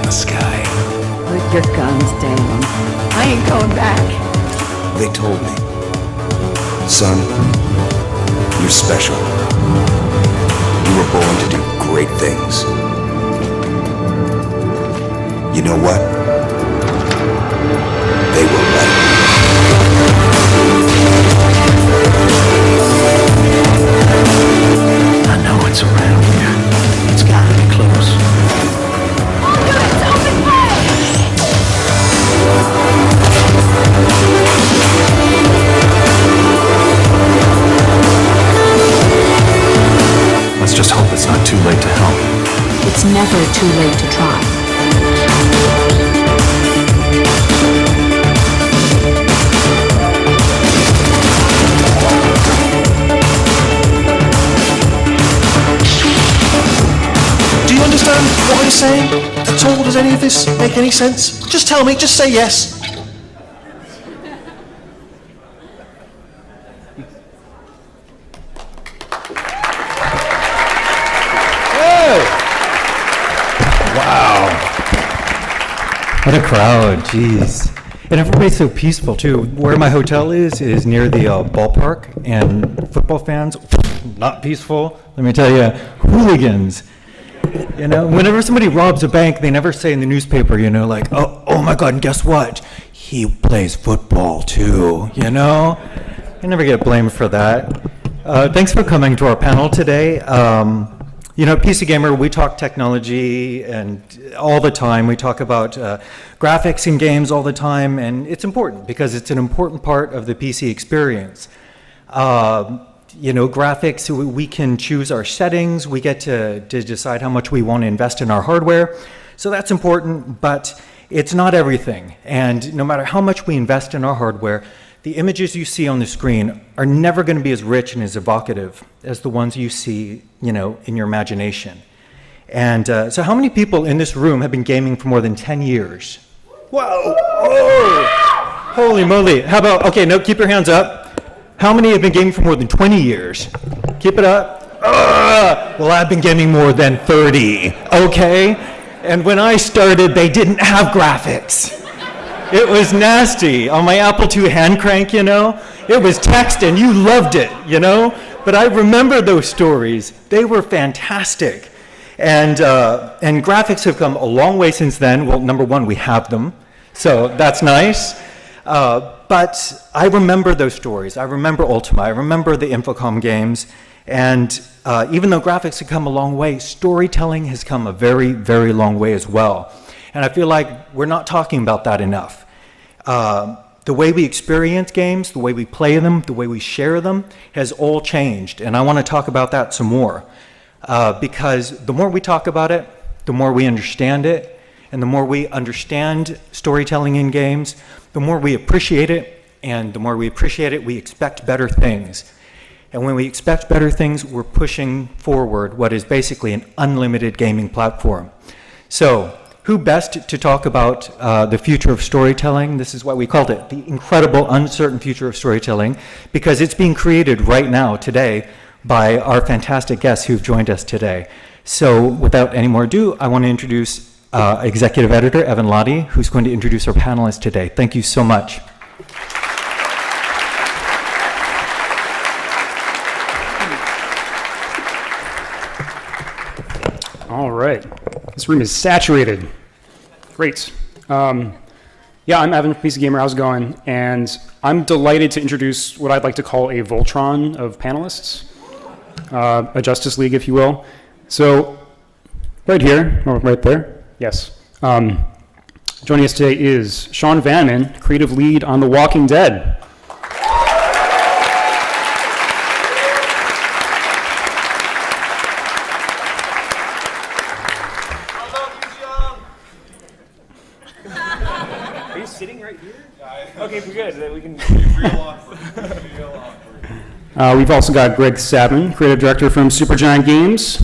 the sky. Put your guns down. I ain't going back. They told me, son, you're special. You were born to do great things. You know what? They were right. I know it's around here. It's gotta be close. Let's just hope it's not too late to help. It's never too late to try. Do you understand what I'm saying? At all? Does any of this make any sense? Just tell me, just say yes. What a crowd, jeez. And everybody's so peaceful too. Where my hotel is near the ballpark, and football fans, not peaceful. Let me tell you, hooligans. You know, whenever somebody robs a bank, they never say in the newspaper, you know, like, oh my God, and guess what? He plays football too, you know? I never get blamed for that. Thanks for coming to our panel today. You know, at PC Gamer, we talk technology and all the time. We talk about graphics in games all the time, and it's important because it's an important part of the PC experience. You know, graphics, we can choose our settings. We get to decide how much we want to invest in our hardware. So that's important, but it's not everything. And no matter how much we invest in our hardware, the images you see on the screen are never going to be as rich and as evocative as the ones you see, you know, in your imagination. And so how many people in this room have been gaming for more than 10 years? Whoa! Oh! Holy moly. How about, okay, no, keep your hands up. How many have been gaming for more than 20 years? Keep it up. Well, I've been gaming more than 30, okay? And when I started, they didn't have graphics. It was nasty. On my Apple II hand crank, you know, it was text and you loved it, you know? But I remember those stories. They were fantastic. And graphics have come a long way since then. Well, number one, we have them, so that's nice. But I remember those stories. I remember Ultima. I remember the Infocom games. And even though graphics have come a long way, storytelling has come a very, very long way as well. And I feel like we're not talking about that enough. The way we experience games, the way we play them, the way we share them has all changed. And I want to talk about that some more. Because the more we talk about it, the more we understand it. And the more we understand storytelling in games, the more we appreciate it. And the more we appreciate it, we expect better things. And when we expect better things, we're pushing forward what is basically an unlimited gaming platform. So, who best to talk about the future of storytelling? This is why we called it the incredible, uncertain future of storytelling, because it's being created right now, today, by our fantastic guests who've joined us today. So without any more ado, I want to introduce Executive Editor Evan Lottie, who's going to introduce our panelists today. Thank you so much. All right. This room is saturated. Great. Yeah, I'm Evan from PC Gamer. How's it going? And I'm delighted to introduce what I'd like to call a Voltron of panelists, a Justice League, if you will. So, right here, or right there, yes. Joining us today is Sean Vanman, creative lead on The Walking Dead. We've also got Greg Sabin, creative director from Supergiant Games.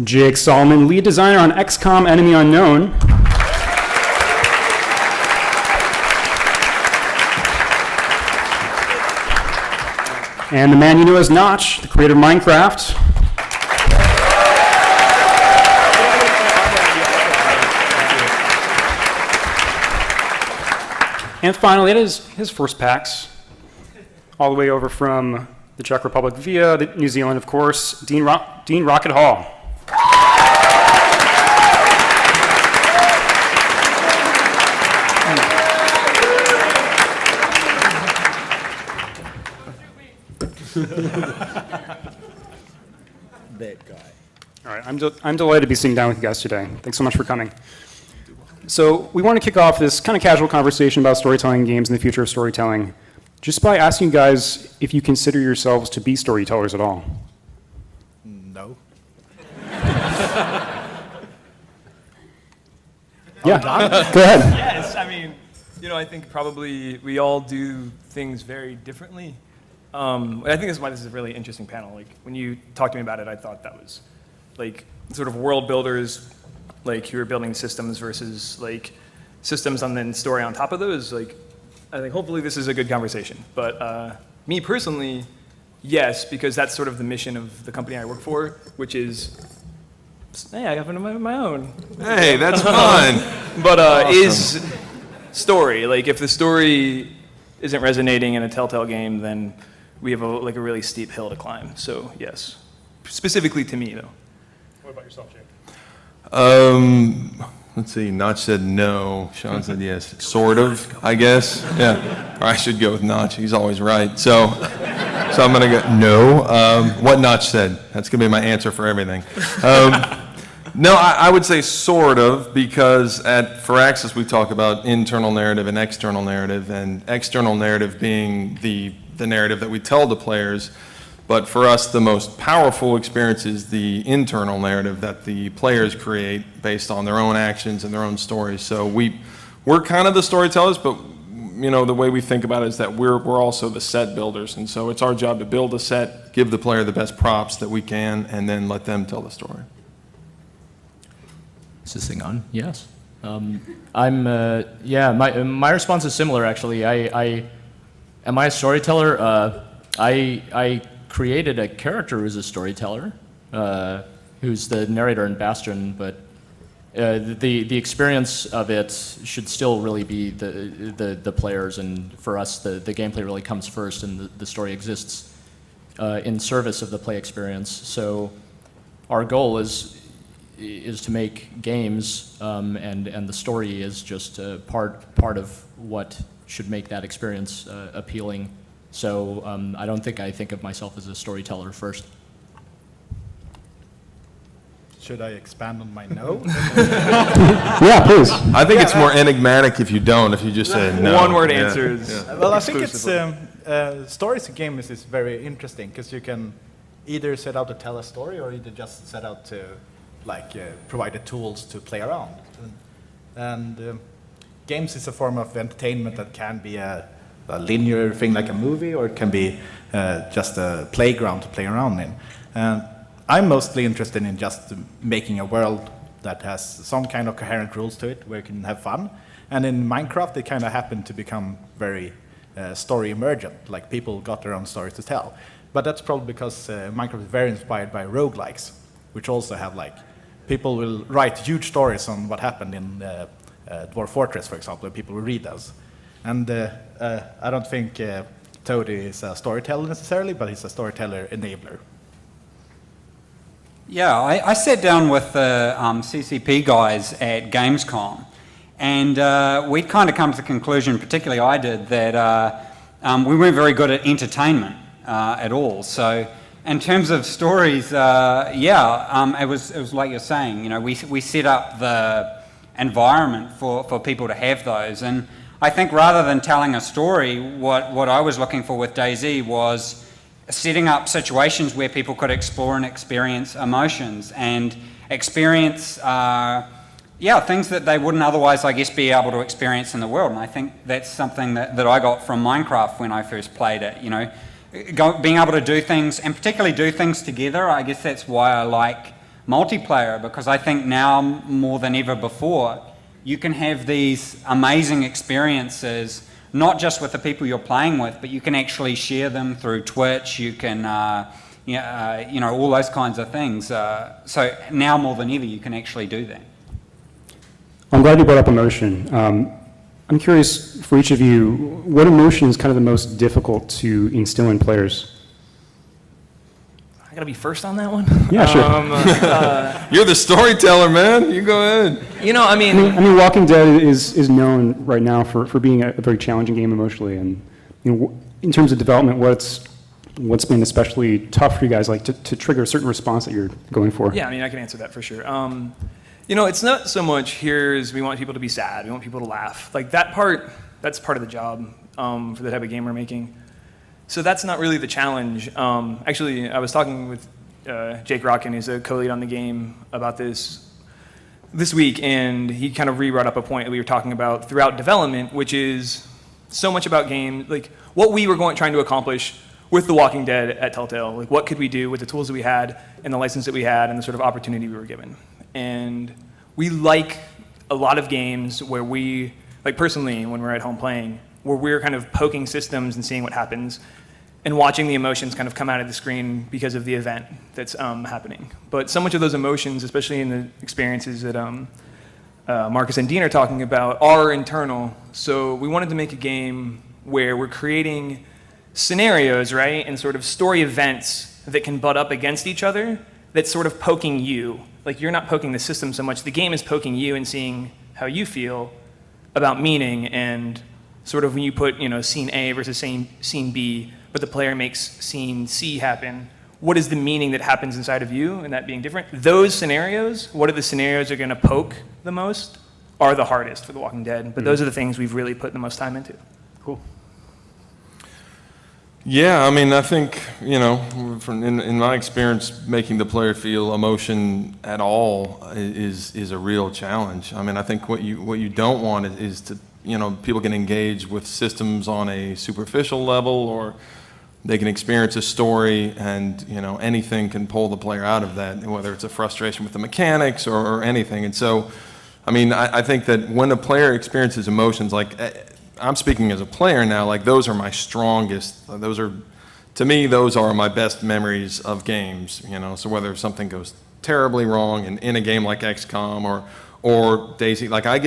Jake Solomon, lead designer on XCOM Enemy Unknown. And the man you know as Notch, the creator of Minecraft. And finally, it is his first PAX, all the way over from the Czech Republic via New Zealand, of course, Dean Rocket Hall. That guy. All right, I'm delighted to be sitting down with you guys today. Thanks so much for coming. So we want to kick off this kind of casual conversation about storytelling games and the future of storytelling, just by asking you guys if you consider yourselves to be storytellers at all. No. Yeah, go ahead. Yes, I mean, I think probably we all do things very differently. I think this is why this is a really interesting panel. Like, when you talked to me about it, I thought that was, like, sort of world builders, like, who are building systems versus, like, systems and then story on top of those. Like, I think hopefully this is a good conversation. But me personally, yes, because that's sort of the mission of the company I work for, which is, hey, I got one of my own. Hey, that's fun. But Awesome. is story. Like, if the story isn't resonating in a Telltale game, then we have a really steep hill to climb. So yes, specifically to me though. What about yourself, Jake? Let's see. Notch said no. Sean said yes. Sort of, I guess. Yeah. Or I should go with Notch. He's always right. So I'm gonna go no. What Notch said. That's gonna be my answer for everything. No, I would say sort of, because at Firaxis we talk about internal narrative and external narrative being the narrative that we tell the players. But for us, the most powerful experience is the internal narrative that the players create based on their own actions and their own stories. So we're kind of the storytellers, but the way we think about it is that we're also the set builders. And so it's our job to build a set, give the player the best props that we can, and then let them tell the story. Is this thing on? Yes. My response is similar, actually. Am I a storyteller? I created a character who's a storyteller, who's the narrator in Bastion, but the experience of it should still really be the players, and for us, the gameplay really comes first, and the story exists in service of the play experience. So our goal is to make games, and the story is just part of what should make that experience appealing. So I don't think I think of myself as a storyteller first. Should I expand on my no? Yeah, please. I think it's more enigmatic if you don't, if you just say no. One-word Yeah. answers. Yeah. Well, I think it's stories in games is very interesting because you can either set out to tell a story or either just set out to provide the tools to play around. And games is a form of entertainment that can be a linear thing like a movie, or it can be just a playground to play around in. And I'm mostly interested in just making a world that has some kind of coherent rules to it, where you can have fun. And in Minecraft, it kind of happened to become very story emergent, like people got their own stories to tell. But that's probably because Minecraft is very inspired by roguelikes, which also have people will write huge stories on what happened in Dwarf Fortress, for example, and people will read those. And I don't think Toady is a storyteller necessarily, but he's a storyteller enabler. Yeah, I sat down with the CCP guys at Gamescom, and we'd kind of come to the conclusion, particularly I did, that we weren't very good at entertainment at all. So in terms of stories, it was like you're saying, we set up the environment for people to have those. And I think rather than telling a story, what I was looking for with DayZ was setting up situations where people could explore and experience emotions and experience things that they wouldn't otherwise, I guess, be able to experience in the world. And I think that's something that I got from Minecraft when I first played it, being able to do things, and particularly do things together. I guess that's why I like multiplayer, because I think now more than ever before, you can have these amazing experiences not just with the people you're playing with, but you can actually share them through Twitch. You can, all those kinds of things. So now more than ever, you can actually do that. I'm glad you brought up emotion. I'm curious, for each of you, what emotion is kind of the most difficult to instill in players? I gotta be first on that one? Yeah, sure. You're the storyteller, man. You go ahead. I mean, Walking Dead is known right now for being a very challenging game emotionally, and in terms of development, what's been especially tough for you guys, like to trigger a certain response that you're going for? Yeah, I mean, I can answer that for sure. It's not so much we want people to be sad, we want people to laugh. Like that's part of the job for the type of game we're making. So that's not really the challenge. Actually, I was talking with Jake Rockin, who's a co-lead on the game, about this week, and he kind of re-brought up a point that we were talking about throughout development, which is so much about games, like what we were trying to accomplish with The Walking Dead at Telltale. Like what could we do with the tools that we had and the license that we had and the sort of opportunity we were given. And we like a lot of games where we, like personally, when we're at home playing, where we're kind of poking systems and seeing what happens and watching the emotions kind of come out of the screen because of the event that's happening. But so much of those emotions, especially in the experiences that Marcus and Dean are talking about, are internal. So we wanted to make a game where we're creating scenarios, right, and sort of story events that can butt up against each other that's sort of poking you. Like you're not poking the system so much, the game is poking you and seeing how you feel about meaning, and sort of when you put, scene A versus scene B, but the player makes scene C happen, what is the meaning that happens inside of you, and that being different? Those scenarios, what are the scenarios that are going to poke the most, are the hardest for The Walking Dead, but those are the things we've really put the most time into. Cool. Yeah, I mean, I think, in my experience, making the player feel emotion at all is a real challenge. I mean, I think what you don't want is to, people can engage with systems on a superficial level, or they can experience a story and, anything can pull the player out of that, whether it's a frustration with the mechanics or anything. And so, I mean, I think that when a player experiences emotions, like, I'm speaking as a player now, like those are my strongest, to me, those are my best memories of games, so whether something goes terribly wrong in a game like XCOM or DayZ, like I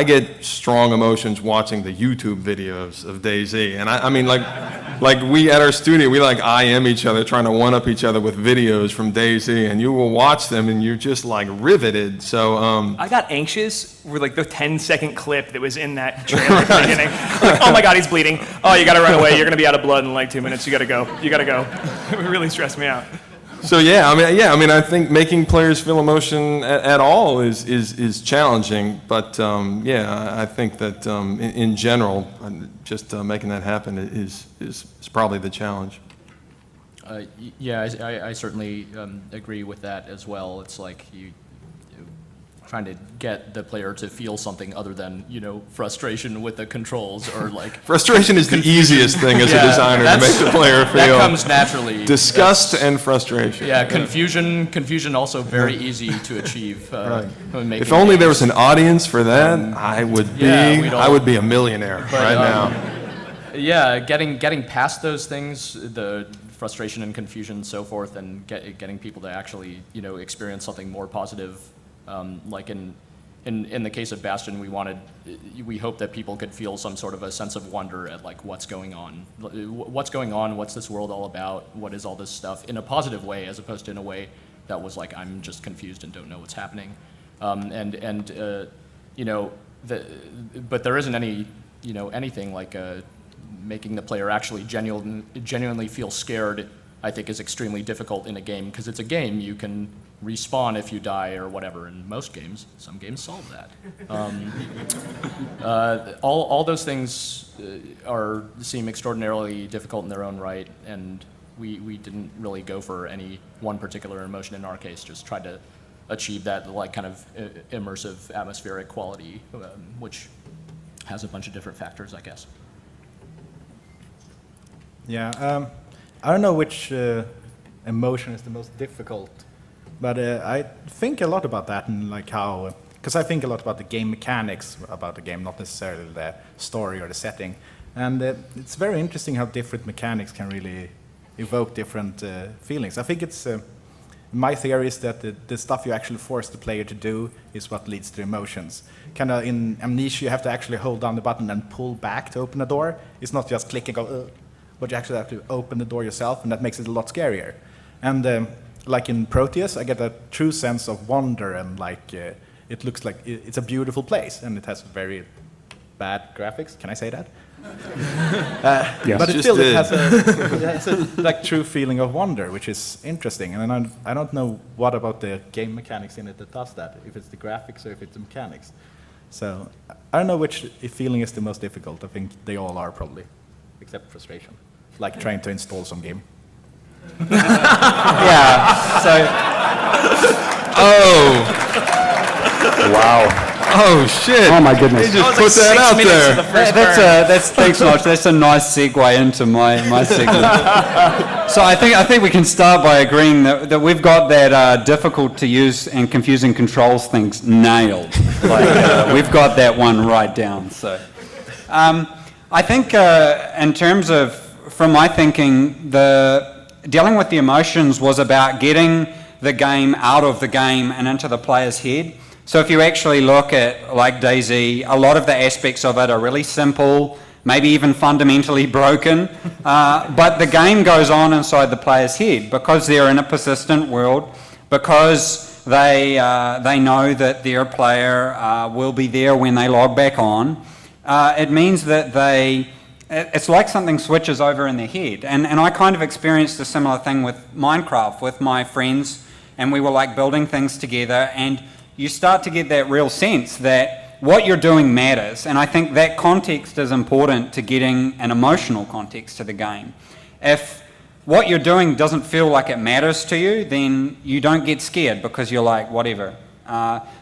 get strong emotions watching the YouTube videos of DayZ, and I mean, like we at our studio, we like IM each other, trying to one-up each other with videos from DayZ, and you will watch them, and you're just like riveted. So I got anxious with like the 10-second clip that was in that trailer at the beginning. Like, oh my God, he's bleeding. Oh, you got to run away. You're gonna be out of blood in like 2 minutes. You got to go. It really stressed me out. So I think making players feel emotion at all is challenging, but I think that in general, just making that happen is probably the challenge. I certainly agree with that as well. It's like you trying to get the player to feel something other than, frustration with the controls or like... Frustration is the easiest thing as a designer to make the player feel. That comes naturally. Disgust and frustration. Yeah, confusion also very easy to achieve. Right. If only there was an audience for that, I would be a millionaire now. Yeah, getting past those things, the frustration and confusion and so forth, and getting people to actually, experience something more positive. Like in the case of Bastion, we hope that people could feel some sort of a sense of wonder at like what's going on, what's this world all about, what is all this stuff, in a positive way as opposed to in a way that was like I'm just confused and don't know what's happening, but there isn't any anything like making the player actually genuinely feel scared. I think is extremely difficult in a game because it's a game. You can respawn if you die or whatever. In most games, some games solve that. All those things seem extraordinarily difficult in their own right, and we didn't really go for any one particular emotion in our case. Just tried to achieve that like kind of immersive atmospheric quality, which has a bunch of different factors, I guess. Yeah. I don't know which emotion is the most difficult, but I think a lot about that and like how because I think a lot about the game mechanics about the game, not necessarily the story or the setting. And it's very interesting how different mechanics can really evoke different feelings. I think it's, my theory is that the stuff you actually force the player to do is what leads to emotions. Kind of in Amnesia, you have to actually hold down the button and pull back to open the door. It's not just click and go, ugh, but you actually have to open the door yourself, and that makes it a lot scarier. And like in Proteus, I get a true sense of wonder, and like it looks like it's a beautiful place, and it has very bad graphics. Can I say that? Yes. But it has a like true feeling of wonder, which is interesting. And I don't know what about the game mechanics in it that does that, if it's the graphics or if it's the mechanics. So I don't know which feeling is the most difficult. I think they all are probably, except frustration, like trying to install some game. Yeah. So. Oh. Wow. Oh shit! Oh my goodness! He just put that out there. That's thanks much. That's a nice segue into my segment. So I think we can start by agreeing that we've got that difficult to use and confusing controls things nailed. Like we've got that one right down. So I think in terms of from my thinking, the dealing with the emotions was about getting the game out of the game and into the player's head. So if you actually look at, like DayZ, a lot of the aspects of it are really simple, maybe even fundamentally broken, but the game goes on inside the player's head because they're in a persistent world, because they know that their player will be there when they log back on. It means that it's like something switches over in their head. And I kind of experienced a similar thing with Minecraft with my friends, and we were like building things together, and you start to get that real sense that what you're doing matters. And I think that context is important to getting an emotional context to the game. If what you're doing doesn't feel like it matters to you, then you don't get scared because you're like, whatever.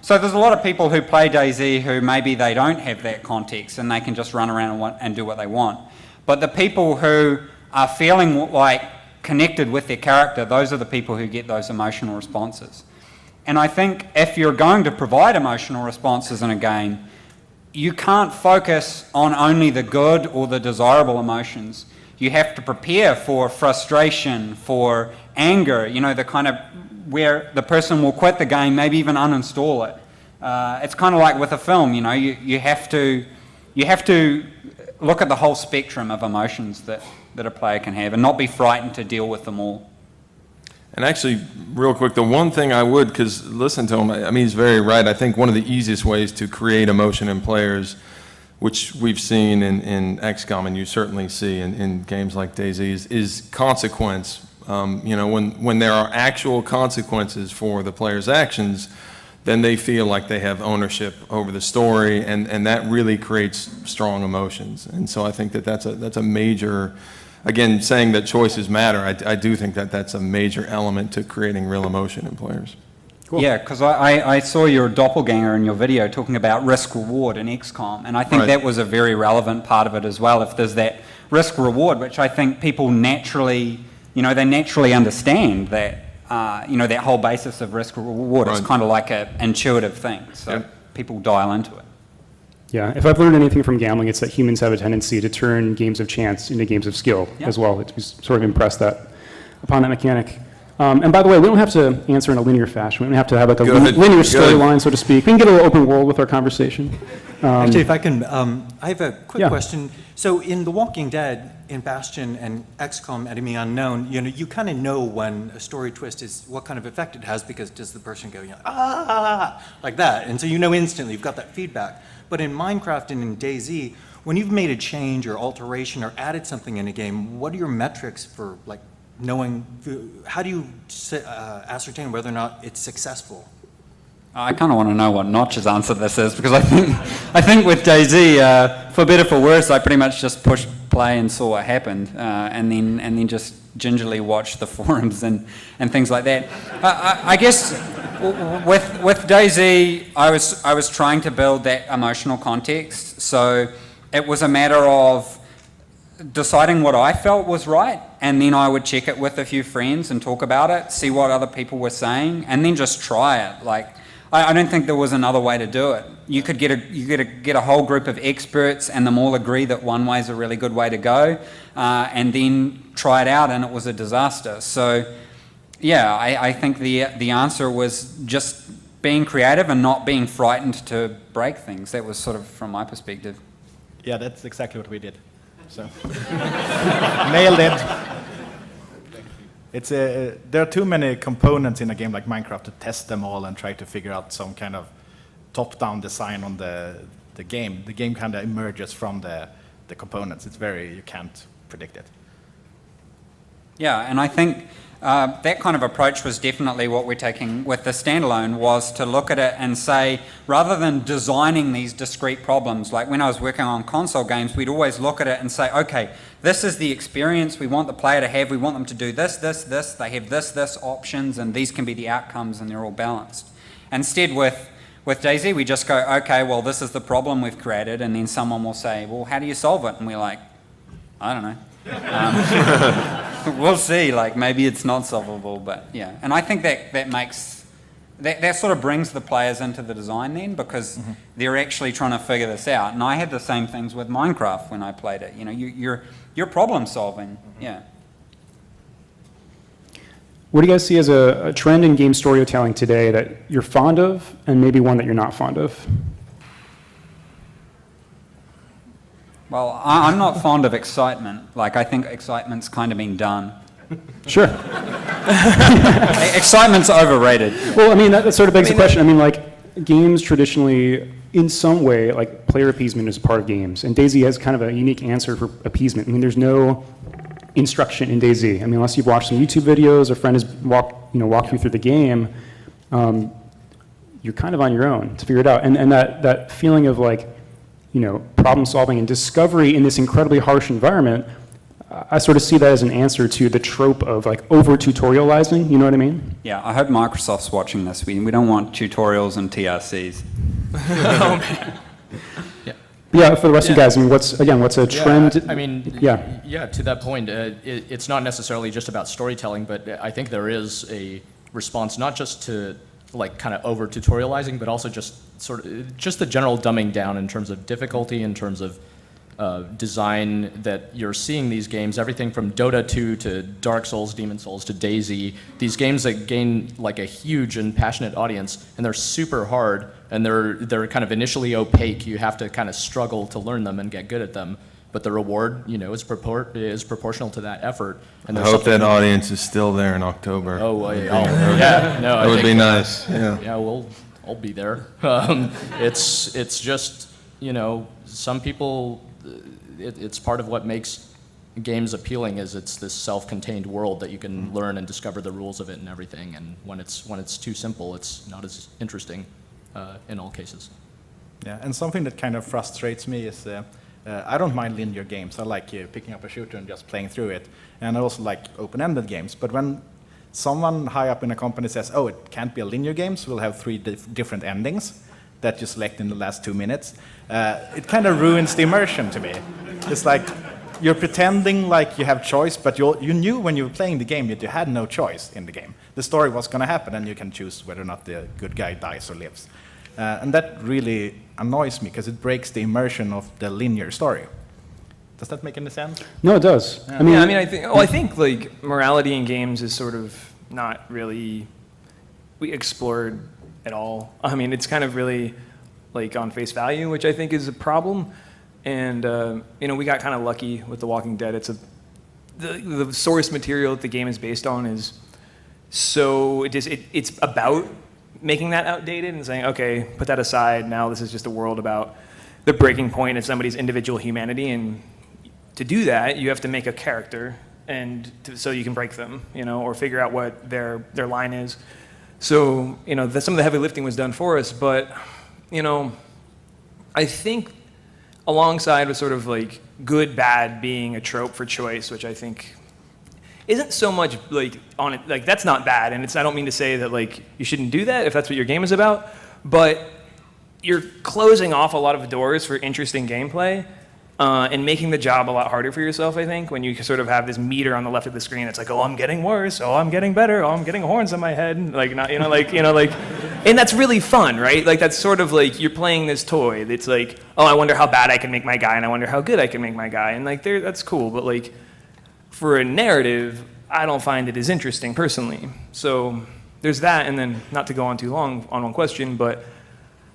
So there's a lot of people who play DayZ who maybe they don't have that context and they can just run around and do what they want. But the people who are feeling like connected with their character, those are the people who get those emotional responses. And I think if you're going to provide emotional responses in a game, you can't focus on only the good or the desirable emotions. You have to prepare for frustration, for anger, you know, the kind of where the person will quit the game, maybe even uninstall it. It's kind of like with a film, you know, you have to look at the whole spectrum of emotions that a player can have and not be frightened to deal with them all. And actually, real quick, the one thing I would, because listen to him, I mean, he's very right. I think one of the easiest ways to create emotion in players, which we've seen in XCOM, and you certainly see in games like DayZ, is consequence. You know, when there are actual consequences for the player's actions, then they feel like they have ownership over the story, and that really creates strong emotions. And so I think that's a major. Again, saying that choices matter, I do think that that's a major element to creating real emotion in players. Cool. Yeah, because I saw your doppelganger in your video talking about risk-reward in XCOM, and I think that was a very relevant part of it as well. If there's that risk-reward, which I think people naturally, you know, they naturally understand that, you know, that whole basis of risk-reward is kind of like an intuitive thing, so people dial into it. Yeah, if I've learned anything from gambling, it's that humans have a tendency to turn games of chance into games of skill as well. It's sort of impressed upon that mechanic. And by the way, we don't have to answer in a linear fashion. We don't have to have like a linear storyline, so to speak. We can get a little open world with our conversation. Actually, if I can, I have a quick question. So in The Walking Dead, in Bastion and XCOM Enemy Unknown, you know, you kind of know when a story twist is, what kind of effect it has, because does the person go, you know, ah, like that? And so you know instantly, you've got that feedback. But in Minecraft and in DayZ, when you've made a change or alteration or added something in a game, what are your metrics for like knowing, how do you ascertain whether or not it's successful? I kind of want to know what Notch's answer to this is, because I think with DayZ, for better or for worse, I pretty much just pushed play and saw what happened, and then just gingerly watched the forums and things like that. I guess with DayZ, I was trying to build that emotional context, so it was a matter of deciding what I felt was right, and then I would check it with a few friends and talk about it, see what other people were saying, and then just try it. Like, I don't think there was another way to do it. You could get a whole group of experts and them all agree that one way is a really good way to go, and then try it out, and it was a disaster. So, yeah, I think the answer was just being creative and not being frightened to break things. That was sort of from my perspective. Yeah, that's exactly what we did. So nailed it. It's there are too many components in a game like Minecraft to test them all and try to figure out some kind of top-down design on the game. The game kind of emerges from the components. It's you can't predict it. Yeah, and I think that kind of approach was definitely what we're taking with the standalone, was to look at it and say, rather than designing these discrete problems, like when I was working on console games, we'd always look at it and say, okay, this is the experience we want the player to have, we want them to do this, this, this, they have this options, and these can be the outcomes, and they're all balanced. Instead, with DayZ, we just go, okay, well, this is the problem we've created, and then someone will say, well, how do you solve it? And we're like, I don't know. We'll see, like maybe it's not solvable, but yeah. And I think that makes, that sort of brings the players into the design then, because they're actually trying to figure this out. And I had the same things with Minecraft when I played it. You know, you're problem solving, yeah. What do you guys see as a trend in game storytelling today that you're fond of, and maybe one that you're not fond of? Well, I'm not fond of excitement. Like, I think excitement's kind of been done. Sure. Excitement's overrated. Well, I mean, that sort of begs the question. I mean, like, games traditionally, in some way, like, player appeasement is part of games. And DayZ has kind of a unique answer for appeasement. I mean, there's no instruction in DayZ. I mean, unless you've watched some YouTube videos, a friend has walked you through the game, you're kind of on your own to figure it out. And that feeling of, like, you know, problem solving and discovery in this incredibly harsh environment, I sort of see that as an answer to the trope of like over tutorializing, you know what I mean? Yeah, I hope Microsoft's watching this. We don't want tutorials and TRCs. Yeah, for the rest of you guys, I mean, what's a trend? I mean, to that point, it's not necessarily just about storytelling, but I think there is a response not just to like kind of over tutorializing, but also just the general dumbing down in terms of difficulty, in terms of design, that you're seeing these games, everything from Dota 2 to Dark Souls, Demon Souls to DayZ, these games that gain like a huge and passionate audience, and they're super hard, and they're kind of initially opaque. You have to kind of struggle to learn them and get good at them. But the reward, you know, is proportional to that effort. And I hope that audience is still there in October. That would be nice. Yeah. Yeah, I'll be there. It's just, you know, some people, it's part of what makes games appealing, is it's this self-contained world that you can learn and discover the rules of it and everything. And when it's too simple, it's not as interesting in all cases. Yeah, and something that kind of frustrates me is. I don't mind linear games. I like picking up a shooter and just playing through it. And I also like open-ended games. But when someone high up in a company says, oh, it can't be a linear game, so we'll have three different endings that you select in the last 2 minutes, it kind of ruins the immersion to me. It's like you're pretending like you have choice, but you knew when you were playing the game that you had no choice in the game. The story was going to happen, and you can choose whether or not the good guy dies or lives. And that really annoys me, because it breaks the immersion of the linear story. Does that make any sense? No, it does. Yeah. I think like morality in games is sort of not really explored at all. I mean, it's kind of really like on face value, which I think is a problem. And you know, we got kind of lucky with The Walking Dead. The source material that the game is based on is so it's about making that outdated and saying, okay, put that aside. Now this is just a world about the breaking point of somebody's individual humanity, and to do that, you have to make a character, and so you can break them, you know, or figure out what their line is. So, you know, some of the heavy lifting was done for us, but, you know, I think alongside with sort of like good, bad being a trope for choice, which I think isn't so much like on it, like that's not bad, and I don't mean to say that like you shouldn't do that if that's what your game is about, but you're closing off a lot of doors for interesting gameplay and making the job a lot harder for yourself, I think, when you sort of have this meter on the left of the screen. It's like, oh, I'm getting worse, oh, I'm getting better, oh, I'm getting horns on my head, like not, And that's really fun, right? Like that's sort of like you're playing this toy that's like, oh, I wonder how bad I can make my guy, and I wonder how good I can make my guy, and like that's cool. But like for a narrative, I don't find it as interesting personally. So there's that, and then not to go on too long on one question, but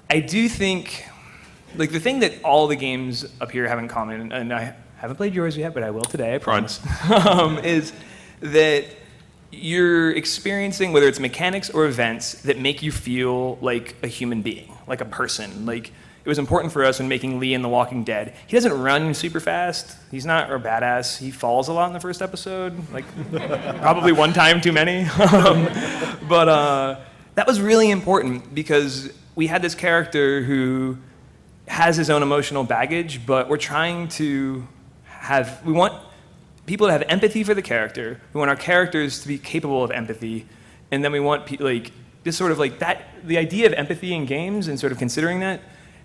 I do think like the thing that all the games up here have in common, and I haven't played yours yet, but I will today, I promise, is that you're experiencing, whether it's mechanics or events, that make you feel like a human being, like a person. Like, it was important for us when making Lee in The Walking Dead. He doesn't run super fast. He's not a badass. He falls a lot in the first episode, like probably one time too many. But that was really important because we had this character who has his own emotional baggage, but we're trying to we want people to have empathy for the character. We want our characters to be capable of empathy, and then we want like this sort of like that. The idea of empathy in games and sort of considering that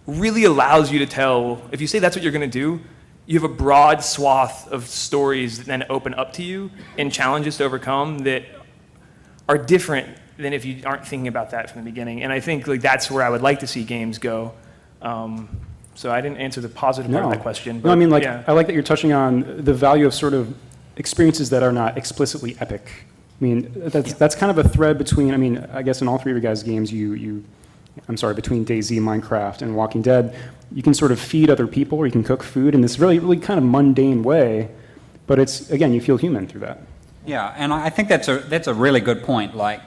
really allows you to tell. If you say that's what you're going to do, you have a broad swath of stories that then open up to you and challenges to overcome that are different than if you aren't thinking about that from the beginning. And I think like that's where I would like to see games go. So I didn't answer the positive part of that question. But no, I mean, like, yeah. I like that you're touching on the value of sort of experiences that are not explicitly epic. I mean, that's kind of a thread between, I mean, I guess in all three of your guys' games, between DayZ, Minecraft, and Walking Dead, you can sort of feed other people or you can cook food in this really, really kind of mundane way, but it's, again, you feel human through that. Yeah, and I think that's a really good point. Like,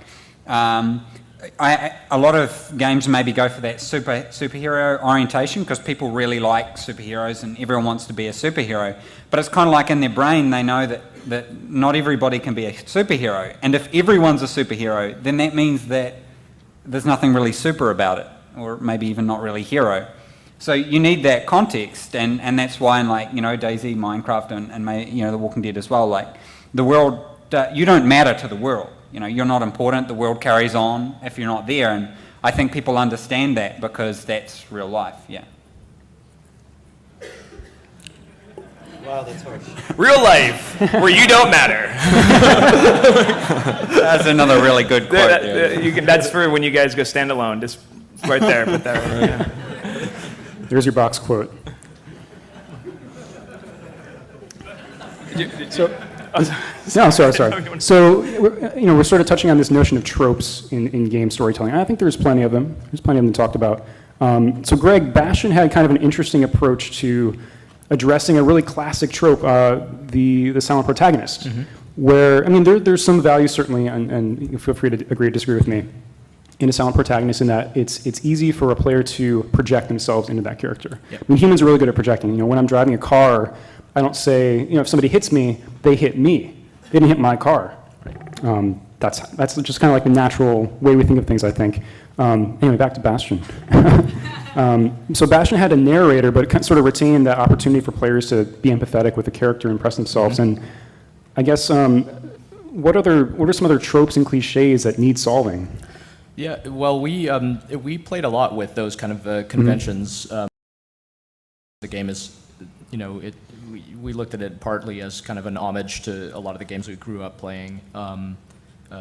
a lot of games maybe go for that superhero orientation because people really like superheroes and everyone wants to be a superhero. But it's kind of like in their brain they know that not everybody can be a superhero. And if everyone's a superhero, then that means that there's nothing really super about it, or maybe even not really hero. So you need that context, and that's why in like, DayZ, Minecraft, and The Walking Dead as well, like the world, you don't matter to the world. You're not important, the world carries on if you're not there, and I think people understand that because that's real life, yeah. Wow, that's harsh. Real life, where you don't matter. That's another really good quote. That's for when you guys go stand alone, just right there, put that right there. There's your box quote. No, sorry. So, we're sort of touching on this notion of tropes in game storytelling. And I think there's plenty of them. There's plenty of them talked about. So, Greg, Bastion had kind of an interesting approach to addressing a really classic trope, the silent protagonist, where, I mean, there's some value certainly, and you feel free to agree or disagree with me, in a silent protagonist in that it's easy for a player to project themselves into that character. Yep. I mean, humans are really good at projecting. When I'm driving a car, I don't say, if somebody hits me, they hit me. They didn't hit my car. That's just kind of like the natural way we think of things, I think. Anyway, back to Bastion. So Bastion had a narrator, but it sort of retained that opportunity for players to be empathetic with the character and impress themselves. And I guess, what are some other tropes and cliches that need solving? Yeah, well, we played a lot with those kind of conventions. The game is, we looked at it partly as kind of an homage to a lot of the games we grew up playing,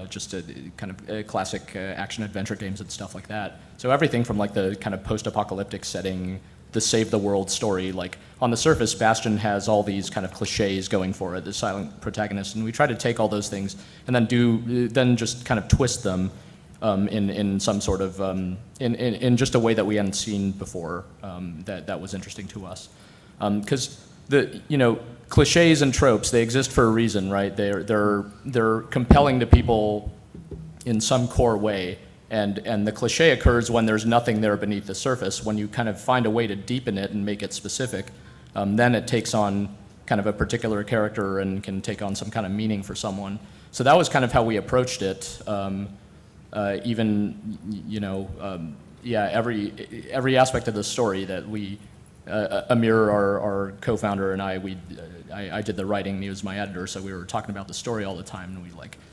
just a kind of classic action-adventure games and stuff like that. So everything from like the kind of post-apocalyptic setting, the save the world story, like on the surface, Bastion has all these kind of cliches going for it, the silent protagonist, and we try to take all those things and then just kind of twist them in some sort of, in just a way that we hadn't seen before, that was interesting to us. Because cliches and tropes, they exist for a reason, right? They're compelling to people in some core way, and the cliche occurs when there's nothing there beneath the surface. When you kind of find a way to deepen it and make it specific, then it takes on kind of a particular character and can take on some kind of meaning for someone. So that was kind of how we approached it. Every aspect of the story that we. Amir, our co-founder, and I did the writing. He was my editor, so we were talking about the story all the time, and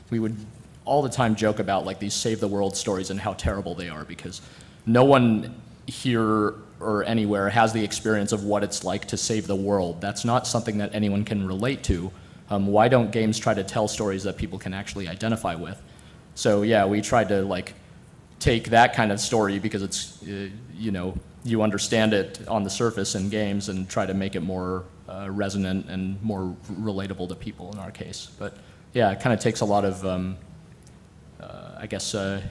we would all the time joke about like these save the world stories and how terrible they are because no one here or anywhere has the experience of what it's like to save the world. That's not something that anyone can relate to. Why don't games try to tell stories that people can actually identify with? So yeah, we tried to like take that kind of story because it's, you understand it on the surface in games and try to make it more resonant and more relatable to people in our case. But yeah, it kind of takes a lot of,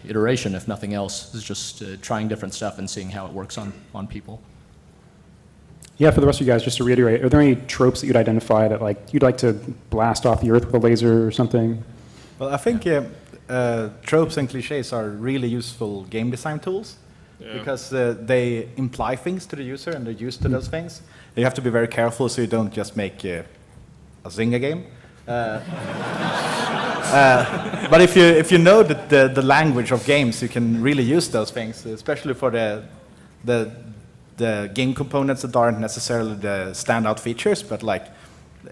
iteration, if nothing else. It's just trying different stuff and seeing how it works on people. Yeah, for the rest of you guys, just to reiterate, are there any tropes that you'd identify that you'd like to blast off the earth with a laser or something? Well, I think tropes and cliches are really useful game design tools because they imply things to the user and they're used to those things. You have to be very careful so you don't just make a Zynga game. But if you know the language of games, you can really use those things, especially for the game components that aren't necessarily the standout features, but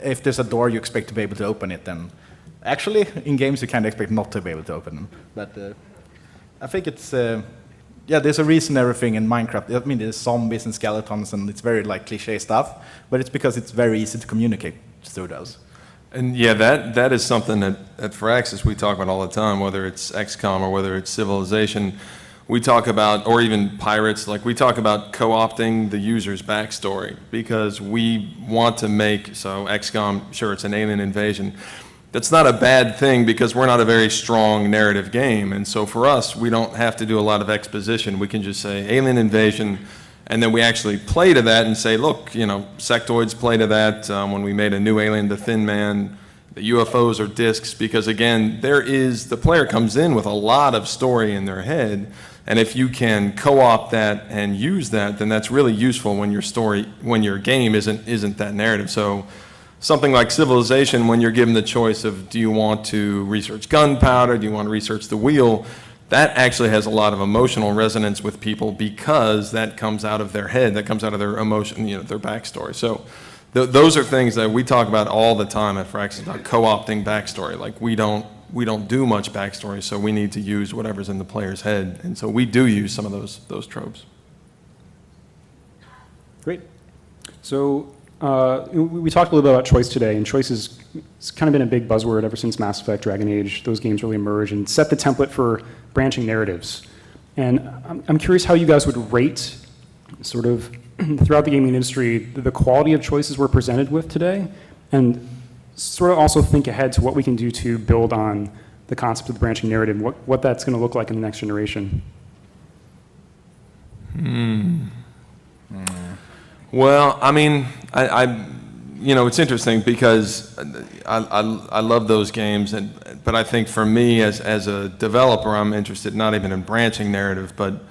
if there's a door you expect to be able to open it, then actually in games you kind of expect not to be able to open them. But I think it's there's a reason everything in Minecraft. I mean, there's zombies and skeletons, and it's very cliche stuff, but it's because it's very easy to communicate through those. And yeah, that is something that at Firaxis we talk about all the time, whether it's XCOM or whether it's Civilization. We talk about, or even Pirates, we talk about co-opting the user's backstory because we want to make, so XCOM, sure, it's an alien invasion. That's not a bad thing because we're not a very strong narrative game. And so for us, we don't have to do a lot of exposition. We can just say alien invasion, and then we actually play to that and say, look, sectoids play to that. When we made a new alien, the Thin Man, the UFOs are discs, because again, the player comes in with a lot of story in their head. And if you can co-opt that and use that, then that's really useful when your game isn't that narrative. So something like Civilization, when you're given the choice of do you want to research gunpowder, do you want to research the wheel, that actually has a lot of emotional resonance with people because that comes out of their head, that comes out of their emotion, their backstory. So those are things that we talk about all the time at Firaxis, about co-opting backstory. We don't do much backstory, so we need to use whatever's in the player's head. And so we do use some of those tropes. Great. So we talked a little bit about choice today, and choice has kind of been a big buzzword ever since Mass Effect, Dragon Age, those games really emerged and set the template for branching narratives. And I'm curious how you guys would rate sort of throughout the gaming industry the quality of choices we're presented with today, and sort of also think ahead to what we can do to build on the concept of the branching narrative, what that's going to look like in the next generation. Well, I mean, it's interesting because I love those games, but I think for me as a developer, I'm interested not even in branching narrative, but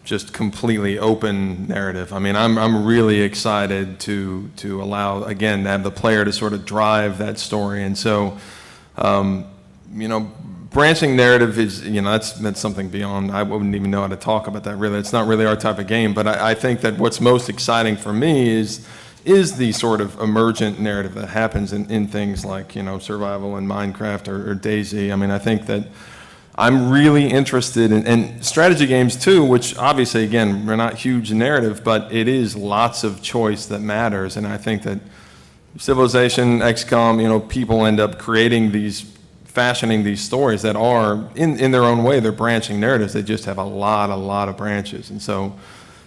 just completely open narrative. I mean, I'm really excited to allow, again, to have the player to sort of drive that story. And so, branching narrative is, that's something beyond, I wouldn't even know how to talk about that really. It's not really our type of game, but I think that what's most exciting for me is the sort of emergent narrative that happens in things like, survival in Minecraft or DayZ. I mean, I think that I'm really interested in strategy games too, which obviously, again, we're not huge in narrative, but it is lots of choice that matters. And I think that Civilization, XCOM, people end up fashioning these stories that are, in their own way, they're branching narratives. They just have a lot of branches. And so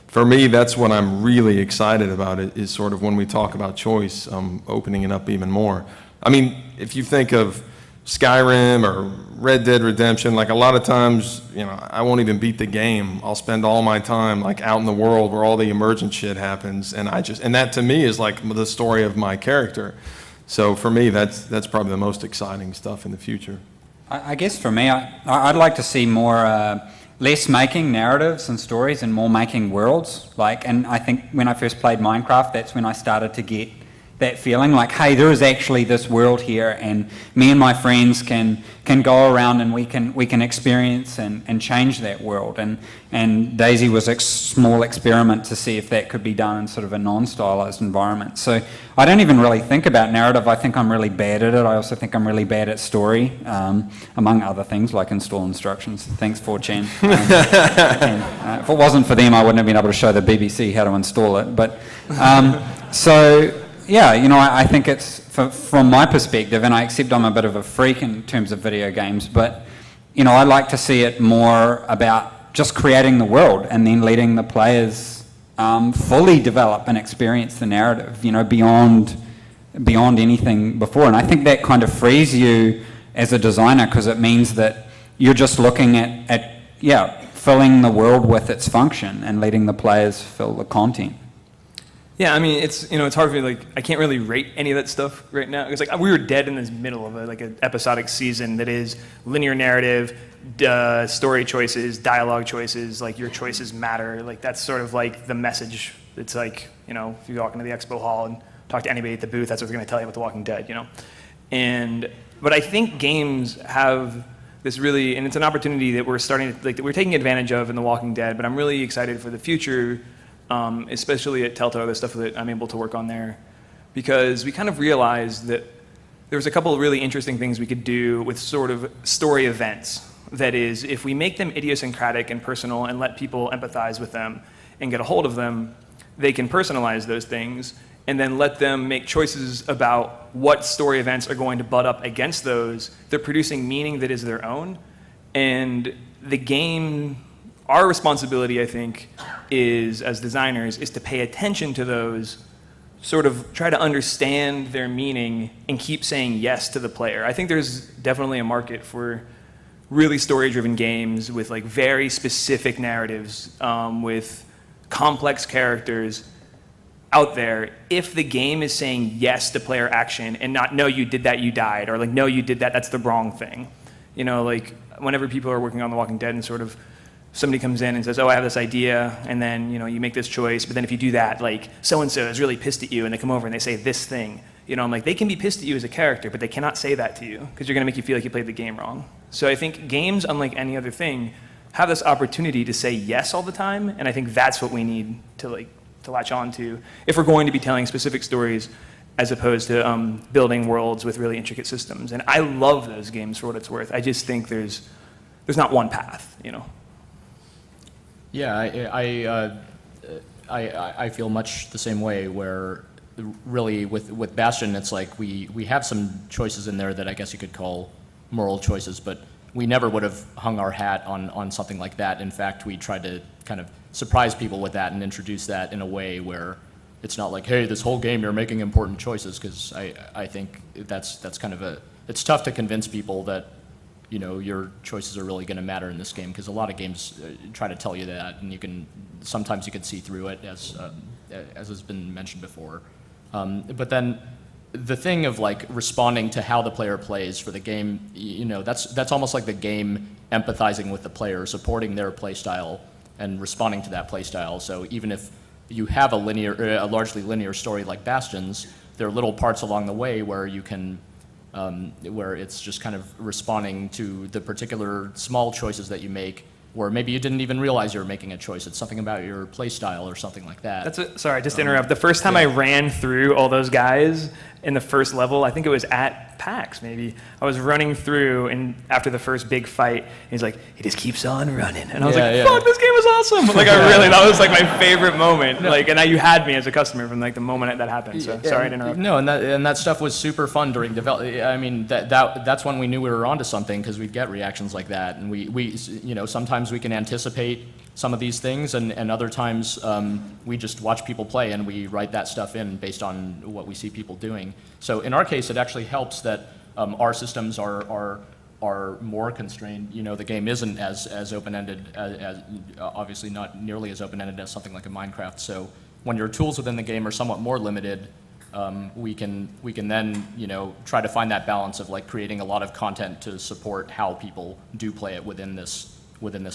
for me, that's what I'm really excited about, is sort of when we talk about choice, opening it up even more. I mean, if you think of Skyrim or Red Dead Redemption, a lot of times, I won't even beat the game. I'll spend all my time out in the world where all the emergent shit happens, and that to me is the story of my character. So for me, that's probably the most exciting stuff in the future. I guess for me, I'd like to see more, less making narratives and stories and more making worlds. And I think when I first played Minecraft, that's when I started to get that feeling hey, there is actually this world here, and me and my friends can go around and we can experience and change that world. And DayZ was a small experiment to see if that could be done in sort of a non-stylized environment. So I don't even really think about narrative. I think I'm really bad at it. I also think I'm really bad at story, among other things like install instructions. Thanks 4chan. If it wasn't for them, I wouldn't have been able to show the BBC how to install it. But so. Yeah, I think it's, from my perspective, and I accept I'm a bit of a freak in terms of video games, but, I like to see it more about just creating the world and then letting the players fully develop and experience the narrative, you know, beyond anything before. And I think that kind of frees you as a designer, because it means that you're just looking at filling the world with its function and letting the players fill the content. Yeah, I mean, it's hard for me, like, I can't really rate any of that stuff right now. It's like, we were dead in this middle of an episodic season that is linear narrative, story choices, dialogue choices, like, your choices matter. Like, that's sort of like the message. It's like, you know, if you walk into the expo hall and talk to anybody at the booth, that's what they're going to tell you about The Walking Dead, you know? But I think games have this really, and it's an opportunity that we're starting to, like, that we're taking advantage of in The Walking Dead, but I'm really excited for the future, especially at Telltale, the stuff that I'm able to work on there, because we kind of realized that there was a couple of really interesting things we could do with sort of story events. That is, if we make them idiosyncratic and personal and let people empathize with them and get a hold of them, they can personalize those things and then let them make choices about what story events are going to butt up against those. They're producing meaning that is their own. And the game, our responsibility, I think, is, as designers, is to pay attention to those, sort of try to understand their meaning and keep saying yes to the player. I think there's definitely a market for really story-driven games with like very specific narratives, with complex characters out there, if the game is saying yes to player action and not, no, you did that, you died, or like, no, you did that, that's the wrong thing. You know, like, whenever people are working on The Walking Dead and sort of somebody comes in and says, oh, I have this idea, and then, you know, you make this choice, but then if you do that, like, so-and-so is really pissed at you, and they come over and they say this thing. You know, I'm like, they can be pissed at you as a character, but they cannot say that to you, because you're going to make you feel like you played the game wrong. So I think games, unlike any other thing, have this opportunity to say yes all the time, and I think that's what we need to latch on to if we're going to be telling specific stories as opposed to building worlds with really intricate systems. And I love those games for what it's worth. I just think there's not one path, you know. Yeah, I feel much the same way, where really with Bastion, it's like we have some choices in there that I guess you could call moral choices, but we never would have hung our hat on something like that. In fact, we tried to kind of surprise people with that and introduce that in a way where it's not like, hey, this whole game you're making important choices, because I think that's kind of it's tough to convince people that, you know, your choices are really going to matter in this game, because a lot of games try to tell you that, and sometimes you can see through it, as has been mentioned before. But then the thing of like responding to how the player plays for the game, you know, that's almost like the game empathizing with the player, supporting their play style and responding to that play style. So even if you have a largely linear story like Bastion's, there are little parts along the way where you can, where it's just kind of responding to the particular small choices that you make, where maybe you didn't even realize you were making a choice. It's something about your play style or something like that. Sorry, just to interrupt. The first time I ran through all those guys in the first level, I think it was at PAX maybe, I was running through, and after the first big fight, he's like, he just keeps on running. And I was fuck, this game was awesome. Like, that was like my favorite moment. Like, and you had me as a customer from like the moment that happened. So sorry to interrupt. No, and that stuff was super fun during development. I mean, that's when we knew we were onto something, because we'd get reactions like that. And we you know, sometimes we can anticipate some of these things, and other times we just watch people play and we write that stuff in based on what we see people doing. So in our case, it actually helps that our systems are more constrained. You know, the game isn't as open-ended, as obviously not nearly as open-ended as something like a Minecraft. So when your tools within the game are somewhat more limited, we can then, you know, try to find that balance of like creating a lot of content to support how people do play it within this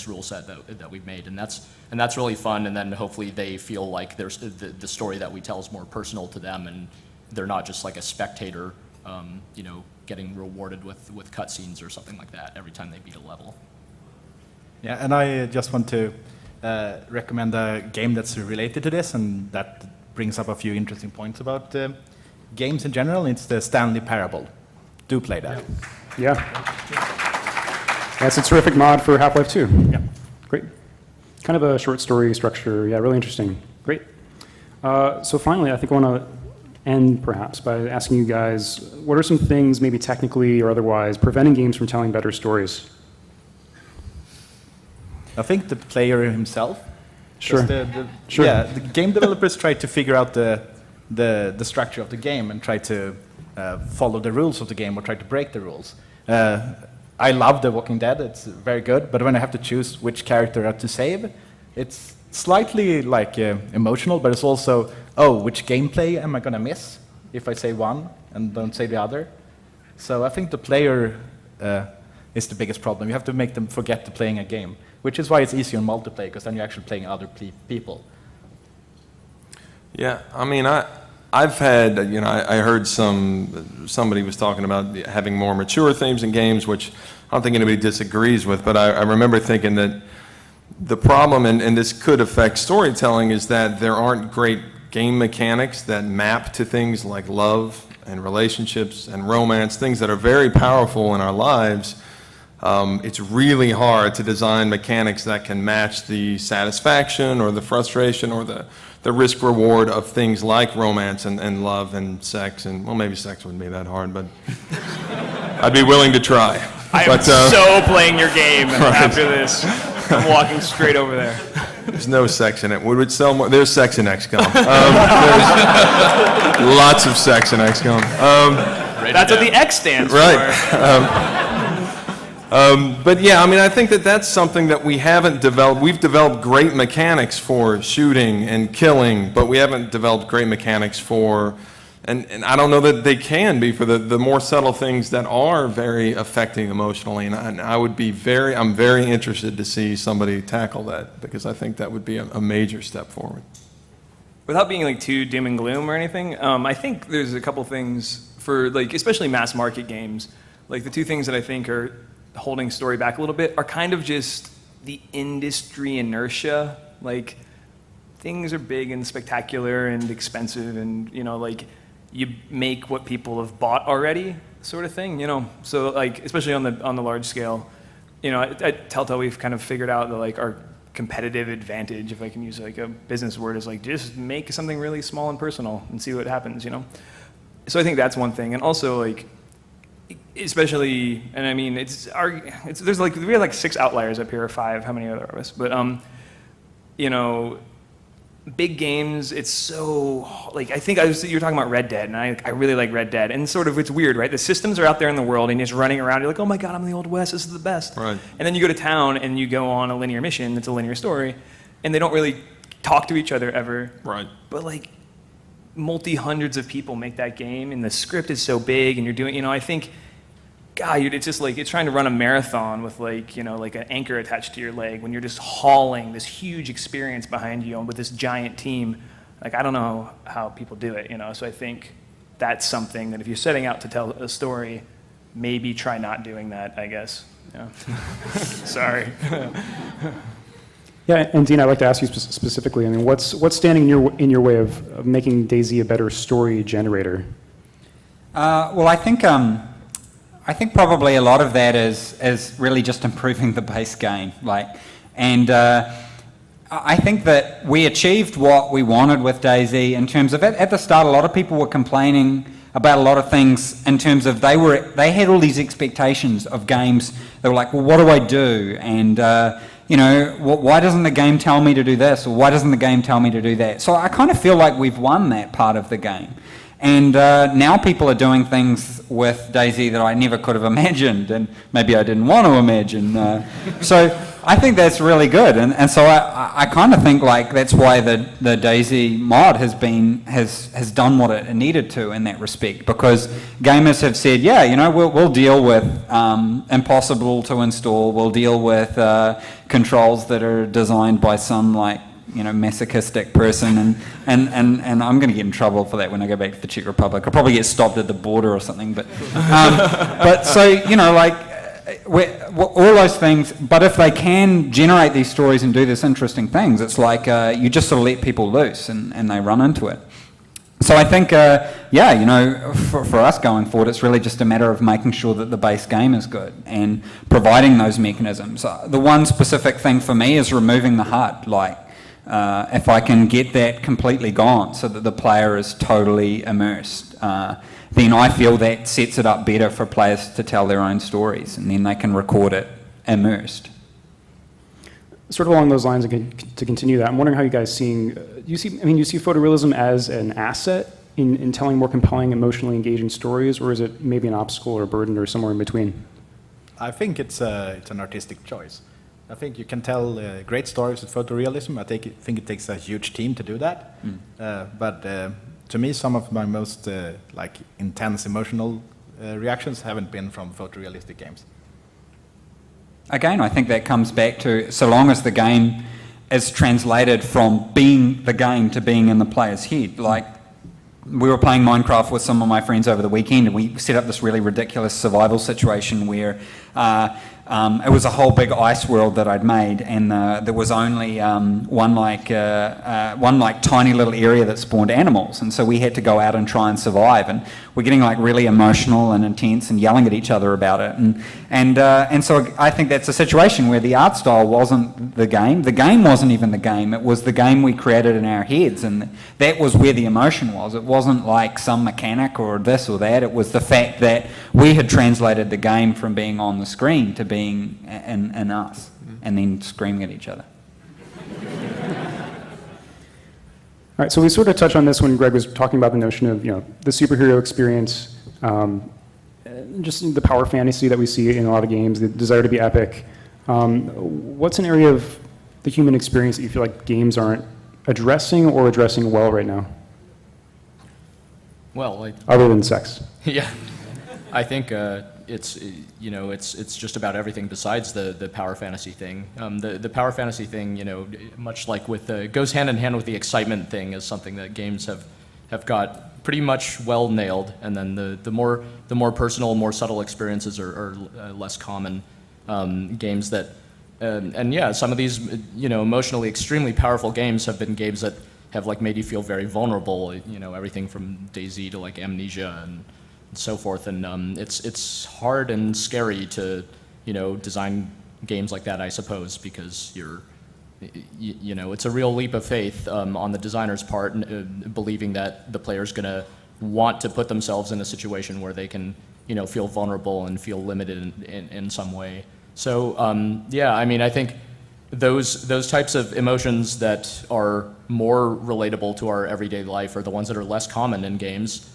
rule set that we've made, and that's really fun. And then hopefully they feel like there's the story that we tell is more personal to them, and they're not just like a spectator, you know, getting rewarded with cutscenes or something like that every time they beat a level. Yeah, and I just want to recommend a game that's related to this, and that brings up a few interesting points about games in general. It's the Stanley Parable. Do play that. Yeah. That's a terrific mod for Half-Life 2. Yeah. Great. Kind of a short story structure. Yeah, really interesting. Great. So finally, I think I want to end perhaps by asking you guys, what are some things, maybe technically or otherwise, preventing games from telling better stories? I think the player himself. Sure. Sure. Yeah, the game developers try to figure out the structure of the game and try to follow the rules of the game or try to break the rules. I love The Walking Dead, it's very good, but when I have to choose which character to save, it's slightly like emotional, but it's also, which gameplay am I going to miss if I say one and don't say the other? So I think the player is the biggest problem. You have to make them forget to playing a game, which is why it's easier in multiplayer, because then you're actually playing other people. Yeah, I mean, I've had, I heard somebody was talking about having more mature themes in games, which I don't think anybody disagrees with, but I remember thinking that the problem, and this could affect storytelling, is that there aren't great game mechanics that map to things like love and relationships and romance, things that are very powerful in our lives. It's really hard to design mechanics that can match the satisfaction or the frustration or the risk reward of things like romance and love and sex, and well, maybe sex wouldn't be that hard, but I'd be willing to try. I am so playing your game after this. I'm walking straight over there. There's no sex in it. We would sell more. There's sex in XCOM. There's lots of sex in XCOM. That's what the X stands for. But yeah, I mean, I think that's something that we haven't developed. We've developed great mechanics for shooting and killing, but we haven't developed great mechanics for, and I don't know that they can be, for the more subtle things that are very affecting emotionally. And I'm very interested to see somebody tackle that, because I think that would be a major step forward. Without being like too doom and gloom or anything, I think there's a couple things for like, especially mass market games. Like the two things that I think are holding story back a little bit are kind of just the industry inertia. Like things are big and spectacular and expensive, and like you make what people have bought already, sort of thing. So like especially on the large scale, at Telltale we've kind of figured out that like our competitive advantage, if I can use like a business word, is like just make something really small and personal and see what happens. So I think that's one thing, and also like, especially, and I mean, there's like, we have like 6 outliers up here, or 5, how many are there of us? But, big games, it's so, like, I think you were talking about Red Dead, and I really like Red Dead, and sort of, it's weird, right? The systems are out there in the world, and you're just running around, you're like, oh my God, I'm in the Old West, this is the best. Right. And then you go to town, and you go on a linear mission, it's a linear story, and they don't really talk to each other ever. Right. But like, multi-hundreds of people make that game, and the script is so big, and you're doing, I think, God, it's just like, it's trying to run a marathon with like, like an anchor attached to your leg when you're just hauling this huge experience behind you with this giant team. Like, I don't know how people do it, So I think that's something that if you're setting out to tell a story, maybe try not doing that, I guess. Yeah. Sorry. Yeah, and Dean, I'd like to ask you specifically, I mean, what's standing in your way of making DayZ a better story generator? Well, I think probably a lot of that is really just improving the base game. I think that we achieved what we wanted with DayZ in terms of, at the start, a lot of people were complaining about a lot of things in terms of they had all these expectations of games. They were like, well, what do I do? And, why doesn't the game tell me to do this? Or why doesn't the game tell me to do that? So I kind of feel like we've won that part of the game. And now people are doing things with DayZ that I never could have imagined, and maybe I didn't want to imagine. So I think that's really good, and so I kind of think like that's why the DayZ mod has done what it needed to in that respect, because gamers have said, yeah, we'll deal with impossible to install, we'll deal with controls that are designed by some masochistic person, and I'm going to get in trouble for that when I go back to the Czech Republic. I'll probably get stopped at the border or something, but so all those things. But if they can generate these stories and do these interesting things, it's like you just sort of let people loose and they run into it. So I think, for us going forward, it's really just a matter of making sure that the base game is good and providing those mechanisms. The one specific thing for me is removing the HUD. If I can get that completely gone so that the player is totally immersed, then I feel that sets it up better for players to tell their own stories, and then they can record it immersed. sort of along those lines, and to continue that, I'm wondering how you guys seeing, you see photorealism as an asset in telling more compelling, emotionally engaging stories, or is it maybe an obstacle or a burden or somewhere in between? I think it's an artistic choice. I think you can tell great stories with photorealism. I think it takes a huge team to do that. But to me, some of my most like intense emotional reactions haven't been from photorealistic games. Again, I think that comes back to so long as the game is translated from being the game to being in the player's head. Like, we were playing Minecraft with some of my friends over the weekend, and we set up this really ridiculous survival situation where it was a whole big ice world that I'd made, and there was only one tiny little area that spawned animals, and so we had to go out and try and survive. And we're getting like really emotional and intense and yelling at each other about it. And so I think that's a situation where the art style wasn't the game. The game wasn't even the game. It was the game we created in our heads, and that was where the emotion was. It wasn't like some mechanic or this or that. It was the fact that we had translated the game from being on the screen to being in us, and then screaming at each other. All right, so we sort of touched on this when Greg was talking about the notion of, the superhero experience, just the power fantasy that we see in a lot of games, the desire to be epic. What's an area of the human experience that you feel like games aren't addressing or addressing well right now? Well, other than sex. Yeah, I think it's just about everything besides the power fantasy thing. The power fantasy thing, much like goes hand in hand with the excitement thing, is something that games have got pretty much well nailed. And then the more personal, more subtle experiences are less common. Games that, some of these emotionally extremely powerful games have been games that have like made you feel very vulnerable. Everything from DayZ to like Amnesia and so forth, and it's hard and scary to design games like that, I suppose, because it's a real leap of faith on the designer's part, believing that the player's going to want to put themselves in a situation where they can feel vulnerable and feel limited in some way. So I think those types of emotions that are more relatable to our everyday life are the ones that are less common in games.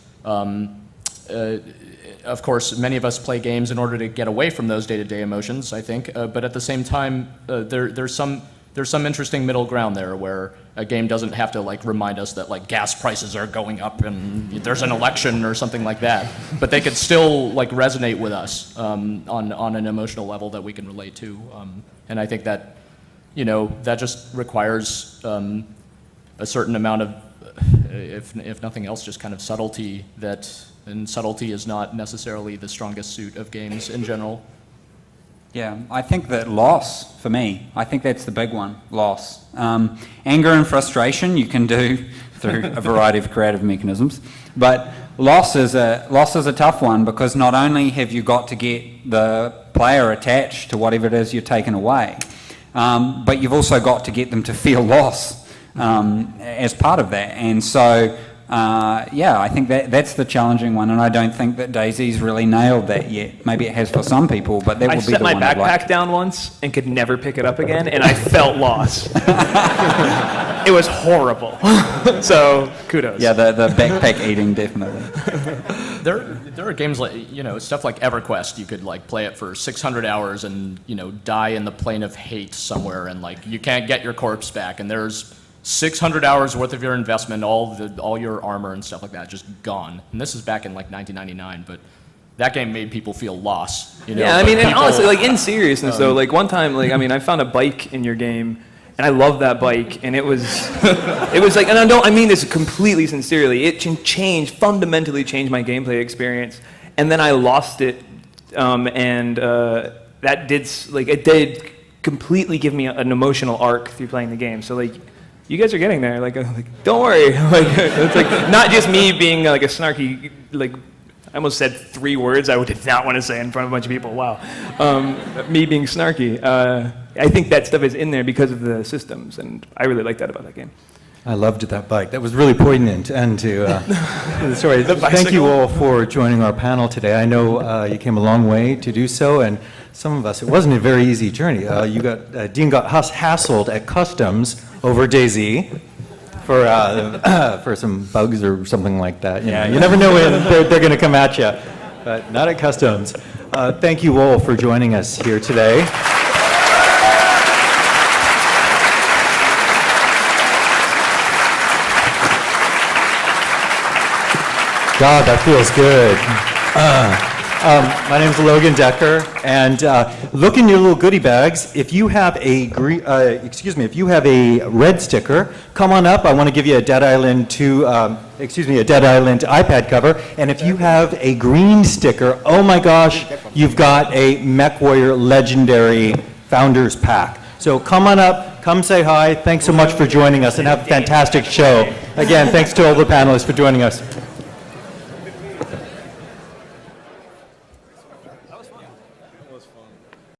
Of course, many of us play games in order to get away from those day-to-day emotions, I think, but at the same time, there's some interesting middle ground there where a game doesn't have to like remind us that like gas prices are going up and there's an election or something like that, but they could still like resonate with us on an emotional level that we can relate to, and I think that that just requires a certain amount of, if nothing else, just kind of subtlety and subtlety is not necessarily the strongest suit of games in general. Yeah, I think that loss, for me, I think that's the big one, loss. Anger and frustration you can do through a variety of creative mechanisms, but loss is a tough one, because not only have you got to get the player attached to whatever it is you're taking away, but you've also got to get them to feel loss as part of that. And so I think that's the challenging one, and I don't think that DayZ's really nailed that yet. Maybe it has for some people, but that would be the one I set my I'd like. backpack down once and could never pick it up again, and I felt loss. It was horrible. So kudos. Yeah, the backpack eating, definitely. There are games like stuff like EverQuest. You could like play it for 600 hours and die in the plane of hate somewhere, and like you can't get your corpse back, and there's 600 hours worth of your investment, all your armor and stuff like that, just gone. And this is back in like 1999, but that game made people feel lost. Yeah, I mean, and honestly, like in seriousness though, like one time, like I found a bike in your game, and I love that bike, and it was like, and I mean this completely sincerely, it fundamentally changed my gameplay experience, and then I lost it, and that did completely give me an emotional arc through playing the game. So like, you guys are getting there. Like don't worry. Like, it's like not just me being like a snarky, like I almost said 3 words I did not want to say in front of a bunch of people. Wow. Me being snarky. I think that stuff is in there because of the systems, and I really like that about that game. I loved that bike. That was really poignant end to the story. Thank you all for joining our panel today. I know you came a long way to do so, and some of us, it wasn't a very easy journey. Dean got hassled at customs over DayZ for some bugs or something like that. You never know when they're going to come at you, but not at customs. Thank you all for joining us here today. God, that feels good. My name is Logan Decker, and look in your little goodie bags. If you have a if you have a red sticker, come on up. I want to give you a Dead Island a Dead Island iPad cover. And if you have a green sticker, oh my gosh, you've got a MechWarrior Legendary Founders Pack. So come on up, come say hi. Thanks so much for joining us, and have a fantastic show. Again, thanks to all the panelists for joining us.